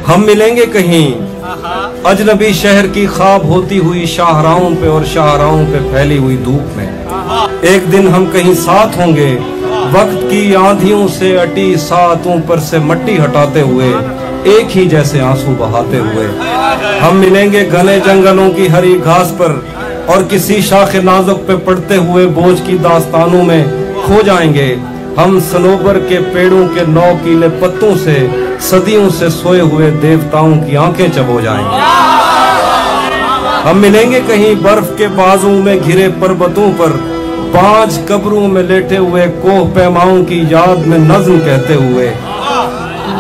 हम मिलेंगे कहीं अजनबी शहर की ख्वाब होती हुई शाहराहों पे और शाहराहों पे फैली हुई धूप में। एक दिन हम कहीं साथ होंगे, वक्त की आंधियों से अटी सातों पर से मट्टी हटाते हुए, एक ही जैसे आंसू बहाते हुए। हम मिलेंगे घने जंगलों की हरी घास पर और किसी शाख नाजुक पे पड़ते हुए बोझ की दास्तानों में खो जाएंगे। हम सनोबर के पेड़ों के नौकीले पत्तों से सदियों से सोए हुए देवताओं की आंखें चबो जाएंगे। हम मिलेंगे कहीं बर्फ के बाजू में घिरे पर्वतों पर, 5 कब्रों में लेटे हुए कोह पैमाओं की याद में नज्म कहते हुए,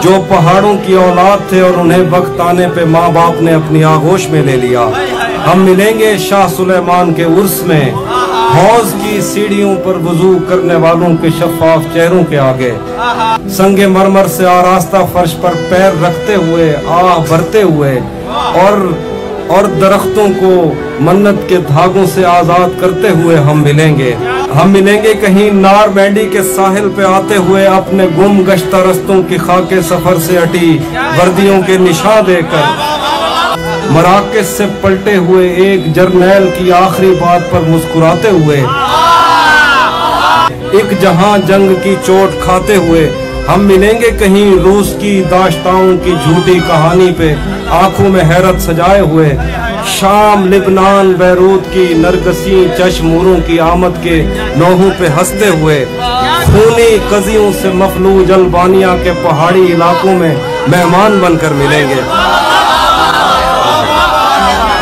जो पहाड़ों की औलाद थे और उन्हें वक्त आने पे माँ बाप ने अपनी आगोश में ले लिया। हम मिलेंगे शाह सुलेमान के उर्स में, हौज की सीढ़ियों पर वुजू करने वालों के शफाफ चेहरों के आगे, संगे मरमर से आरास्ता फर्श पर पैर रखते हुए, आह भरते हुए और दरख्तों को मन्नत के धागों से आजाद करते हुए हम मिलेंगे। हम मिलेंगे कहीं नार बैंडी के साहिल पे आते हुए, अपने गुम गश्ता रस्तों की खाके सफर से अटी वर्दियों के निशान देकर, मराकज से पलटे हुए एक जर्नैल की आखिरी बात पर मुस्कुराते हुए, एक जहां जंग की चोट खाते हुए। हम मिलेंगे कहीं रूस की दाश्ताओं की झूठी कहानी पे आंखों में हैरत सजाए हुए, शाम लिबनान बैरूत की नरगसी चश्मूरों की आमद के नौहों पे हंसते हुए, खूनी कजियों से मफलूज अल्बानिया के पहाड़ी इलाकों में मेहमान बनकर मिलेंगे।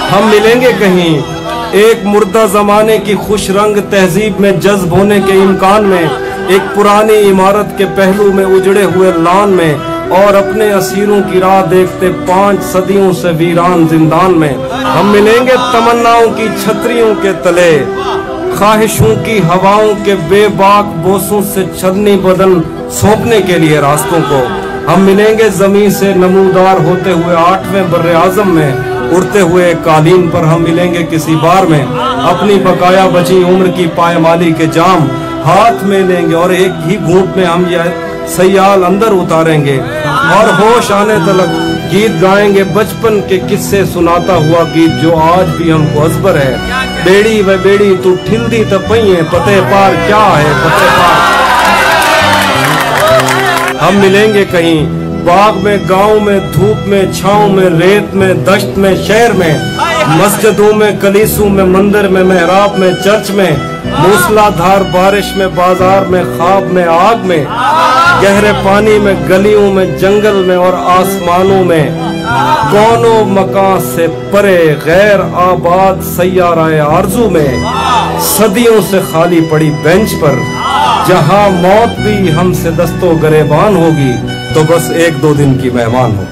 हम मिलेंगे कहीं एक मुर्दा जमाने की खुश रंग तहजीब में जज्ब होने के इम्कान में, एक पुरानी इमारत के पहलू में उजड़े हुए लान में, और अपने असीरों की राह देखते 5 सदियों से वीरान जिंदान में। हम मिलेंगे तमन्नाओं की छतरियों के तले, ख्वाहिशों की हवाओं के बेबाक बोसों से छलनी बदन सौंपने के लिए रास्तों को। हम मिलेंगे जमीन से नमूदार होते हुए 8वें बर्रे आजम में, उड़ते हुए कालीन पर हम मिलेंगे किसी बार में, अपनी बकाया बची उम्र की पायमाली के जाम हाथ में लेंगे और एक ही घूंट में हम यह सयाल अंदर उतारेंगे और होश आने तक गीत गाएंगे, बचपन के किस्से सुनाता हुआ गीत जो आज भी हमको अजबर है। बेड़ी व बेड़ी तू ठिल्दी तपइए, पते पार क्या है पते पार। हम मिलेंगे कहीं बाग में, गांव में, धूप में, छांव में, रेत में, दश्त में, शहर में, मस्जिदों में, कलीसों में, मंदिर में, मेहराब में, चर्च में, मूसलाधार बारिश में, बाजार में, ख्वाब में, आग में, गहरे पानी में, गलियों में, जंगल में और आसमानों में, कौनों मकान से परे गैर आबाद सैयाराए आरज़ू में, सदियों से खाली पड़ी बेंच पर, जहां मौत भी हमसे दस्तो गरेबान होगी तो बस 1-2 दिन की मेहमान हो।